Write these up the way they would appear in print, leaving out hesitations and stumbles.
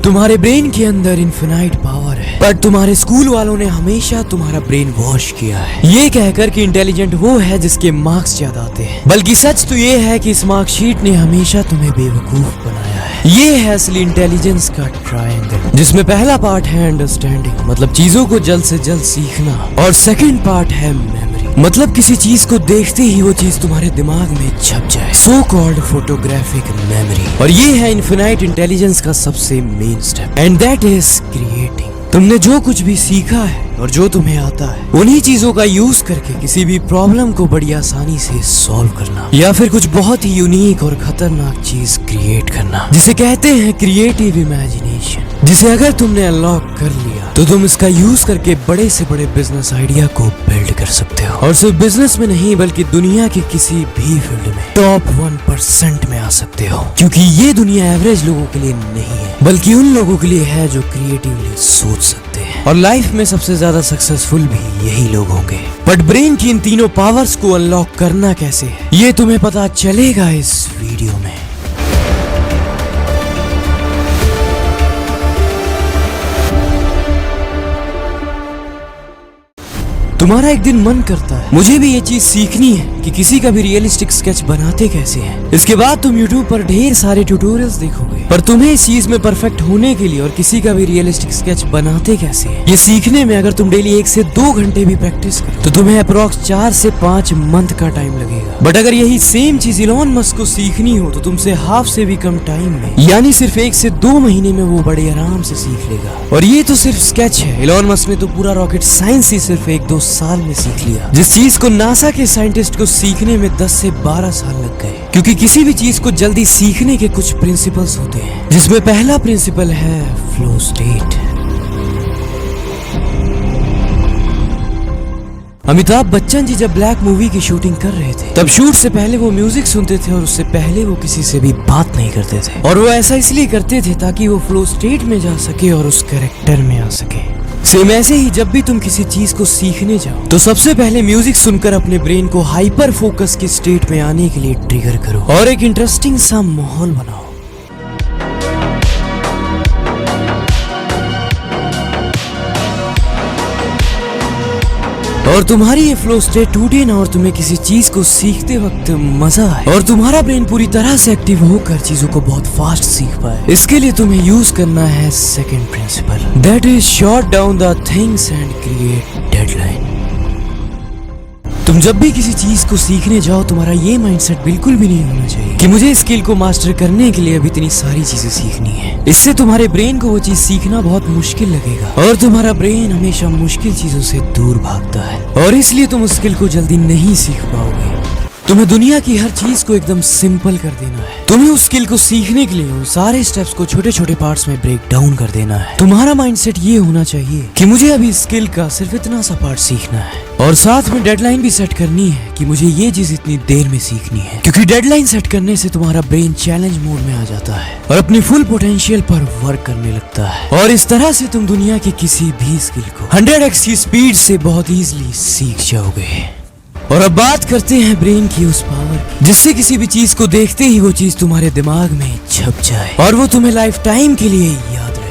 तुम्हारे ब्रेन के अंदर इन्फिनाइट पावर है, पर तुम्हारे स्कूल वालों ने हमेशा तुम्हारा ब्रेन वॉश किया है ये कहकर कि इंटेलिजेंट वो है जिसके मार्क्स ज्यादा आते हैं। बल्कि सच तो ये है कि इस मार्कशीट ने हमेशा तुम्हें बेवकूफ बनाया है। ये है असली इंटेलिजेंस का ट्रायंगल, जिसमें पहला पार्ट है अंडरस्टैंडिंग, मतलब चीजों को जल्द से जल्द सीखना, और सेकंड पार्ट है मेमोरी, मतलब किसी चीज को देखते ही वो चीज तुम्हारे दिमाग में छप जाए, सो कॉल्ड फोटोग्राफिक मेमोरी। और ये है इन्फिनाइट इंटेलिजेंस का सबसे main step, and that is creating. तुमने जो कुछ भी सीखा है और जो तुम्हें आता है उन्हीं चीजों का यूज करके किसी भी प्रॉब्लम को बड़ी आसानी से सॉल्व करना, या फिर कुछ बहुत ही यूनिक और खतरनाक चीज क्रिएट करना, जिसे कहते हैं क्रिएटिव इमेजिनेशन, जिसे अगर तुमने अनलॉक कर लिया तो तुम इसका यूज करके बड़े से बड़े बिजनेस आइडिया को बिल्ड कर सकते हो। और सिर्फ बिजनेस में नहीं बल्कि दुनिया के किसी भी फील्ड में टॉप 1% में आ सकते हो, क्योंकि ये दुनिया एवरेज लोगों के लिए नहीं है बल्कि उन लोगों के लिए है जो क्रिएटिवली सोच सकते हैं। और लाइफ में सबसे ज्यादा सक्सेसफुल भी यही लोग होंगे। बट ब्रेन की इन तीनों पावर्स को अनलॉक करना कैसे है ये तुम्हें पता चलेगा इस वीडियो में। तुम्हारा एक दिन मन करता है मुझे भी ये चीज सीखनी है कि किसी का भी रियलिस्टिक स्केच बनाते कैसे हैं। इसके बाद तुम YouTube पर ढेर सारे ट्यूटोरियल्स देखोगे, पर तुम्हें इस चीज में परफेक्ट होने के लिए और किसी का भी रियलिस्टिक स्केच बनाते कैसे हैं ये सीखने में अगर तुम डेली 1 से 2 घंटे भी प्रैक्टिस करो तो तुम्हें अप्रोक्स 4 से 5 मंथ का टाइम लगेगा। बट अगर यही सेम चीज इलॉन मस्क को सीखनी हो तो तुमसे हाफ से भी कम टाइम में, यानी सिर्फ 1 से 2 महीने में वो बड़े आराम से सीख लेगा। और ये तो सिर्फ स्केच है, इलॉन मस्क ने तो पूरा रॉकेट साइंस ही सिर्फ 1-2 साल में सीख लिया, जिस चीज को नासा के साइंटिस्ट को सीखने में 10 से 12 साल लग गए। क्योंकि किसी भी चीज को जल्दी सीखने के कुछ प्रिंसिपल्स होते हैं, जिसमें पहला प्रिंसिपल है फ्लो स्टेट। अमिताभ बच्चन जी जब ब्लैक मूवी की शूटिंग कर रहे थे तब शूट से पहले वो म्यूजिक सुनते थे और उससे पहले वो किसी से भी बात नहीं करते थे। और वो ऐसा इसलिए करते थे ताकि वो फ्लो स्टेट में जा सके और उस कैरेक्टर में आ सके। सेम ऐसे ही जब भी तुम किसी चीज को सीखने जाओ तो सबसे पहले म्यूजिक सुनकर अपने ब्रेन को हाइपर फोकस की स्टेट में आने के लिए ट्रिगर करो और एक इंटरेस्टिंग सा माहौल बनाओ। और तुम्हारी ये फ्लो स्टेट टूटे ना और तुम्हें किसी चीज को सीखते वक्त मजा आए और तुम्हारा ब्रेन पूरी तरह से एक्टिव होकर चीजों को बहुत फास्ट सीख पाए। इसके लिए तुम्हें यूज करना है second principle, that is shot down the things and create deadline. तुम जब भी किसी चीज को सीखने जाओ तुम्हारा ये माइंडसेट बिल्कुल भी नहीं होना चाहिए कि मुझे स्किल को मास्टर करने के लिए अभी इतनी सारी चीजें सीखनी है। इससे तुम्हारे ब्रेन को वो चीज सीखना बहुत मुश्किल लगेगा और तुम्हारा ब्रेन हमेशा मुश्किल चीजों से दूर भागता है और इसलिए तुम उस स्किल को जल्दी नहीं सीख पाओगे। तुम्हें दुनिया की हर चीज को एकदम सिंपल कर देना है। तुम्हें उस स्किल को सीखने के लिए उन सारे स्टेप्स को छोटे छोटे पार्ट्स में ब्रेक डाउन कर देना है। तुम्हारा माइंडसेट ये होना चाहिए कि मुझे अभी स्किल का सिर्फ इतना सा पार्ट सीखना है और साथ में डेडलाइन भी सेट करनी है कि मुझे ये चीज इतनी देर में सीखनी है, क्योंकि डेडलाइन सेट करने से तुम्हारा ब्रेन चैलेंज मोड में आ जाता है और अपनी फुल पोटेंशियल पर वर्क करने लगता है। और इस तरह से तुम दुनिया की किसी भी स्किल को 100x की स्पीड से बहुत इजीली सीख जाओगे। और अब बात करते हैं ब्रेन की उस पावर की जिससे किसी भी चीज को देखते ही वो चीज तुम्हारे दिमाग में छप जाए और वो तुम्हें लाइफ टाइम के लिए याद रहे।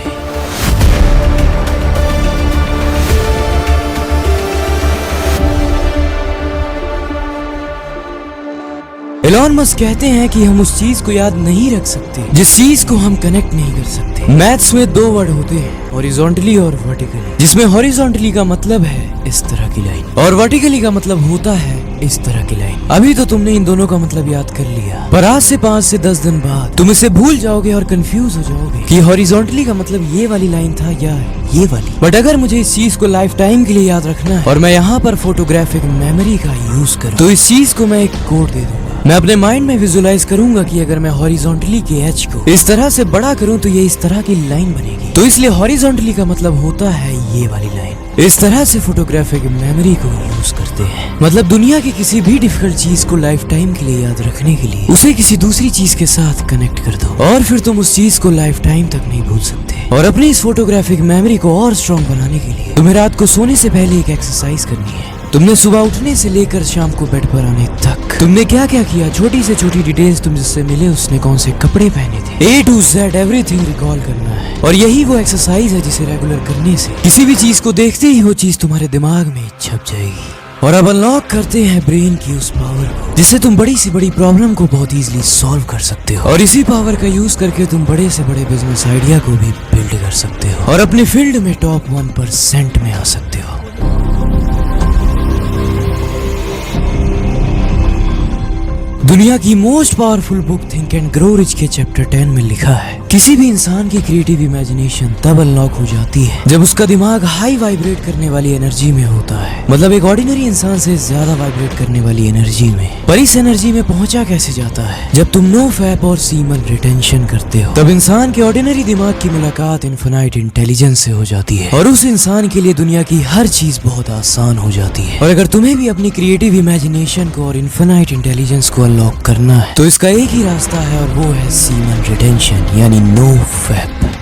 एलॉन मस्क कहते हैं कि हम उस चीज को याद नहीं रख सकते जिस चीज को हम कनेक्ट नहीं कर सकते। मैथ्स में 2 वर्ड होते हैं, हॉरिजॉन्टली और वर्टिकली, जिसमें हॉरिजॉन्टली का मतलब है इस तरह की लाइन और वर्टिकली का मतलब होता है इस तरह की लाइन। अभी तो तुमने इन दोनों का मतलब याद कर लिया, पर आज से 5 से 10 दिन बाद तुम इसे भूल जाओगे और कंफ्यूज हो जाओगे कि हॉरिजॉन्टली का मतलब ये वाली लाइन था या ये वाली। बट अगर मुझे इस चीज को लाइफ टाइम के लिए याद रखना है और मैं यहाँ पर फोटोग्राफिक मेमोरी का यूज करूँ तो इस चीज को मैं एक कोड दे दूंगा। मैं अपने माइंड में विजुलाइज करूंगा कि अगर मैं हॉरिजॉन्टली के एच को इस तरह से बड़ा करूं तो ये इस तरह की लाइन बनेगी। तो इसलिए हॉरिजॉन्टली का मतलब होता है ये वाली लाइन। इस तरह से फोटोग्राफिक मेमोरी को यूज करते हैं, मतलब दुनिया की किसी भी डिफिकल्ट चीज को लाइफ टाइम के लिए याद रखने के लिए उसे किसी दूसरी चीज के साथ कनेक्ट कर दो और फिर तुम उस चीज को लाइफ टाइम तक नहीं भूल सकते। और अपनी इस फोटोग्राफिक मेमोरी को और स्ट्रॉन्ग बनाने के लिए तुम्हें रात को सोने से पहले एक एक्सरसाइज करनी है। तुमने सुबह उठने से लेकर शाम को बेड पर आने तक तुमने क्या क्या किया, छोटी से छोटी डिटेल्स तुम जिससे मिले उसने कौन से कपड़े पहने थे, A to Z everything recall करना है। और यही वो एक्सरसाइज है जिसे रेगुलर करने से किसी भी चीज को देखते ही वो चीज तुम्हारे दिमाग में छप जाएगी। और अब अनलॉक करते हैं ब्रेन की उस पावर को जिससे तुम बड़ी से बड़ी प्रॉब्लम को बहुत इजीली सॉल्व कर सकते हो। और इसी पावर का यूज करके तुम बड़े से बड़े बिजनेस आइडिया को भी बिल्ड कर सकते हो और अपने फील्ड में टॉप 1% में आ सकते हो। दुनिया की most powerful book think and grow rich के चैप्टर 10 में लिखा है, किसी भी इंसान की क्रिएटिव इमेजिनेशन तब अनलॉक हो जाती है जब उसका दिमाग हाई वाइब्रेट करने वाली एनर्जी में होता है, मतलब एक ऑर्डिनरी इंसान से ज्यादा वाइब्रेट करने वाली एनर्जी में। पर इस एनर्जी में पहुंचा कैसे जाता है? जब तुम नो फैप और सीमन रिटेंशन करते हो तब इंसान के ऑर्डिनरी दिमाग की मुलाकात इनफिनाइट इंटेलिजेंस से हो जाती है और उस इंसान के लिए दुनिया की हर चीज बहुत आसान हो जाती है। और अगर तुम्हें भी अपनी क्रिएटिव इमेजिनेशन को और इनफिनाइट इंटेलिजेंस को अनलॉक करना है तो इसका एक ही रास्ता है और वो है सीमन रिटेंशन यानी नो फैप।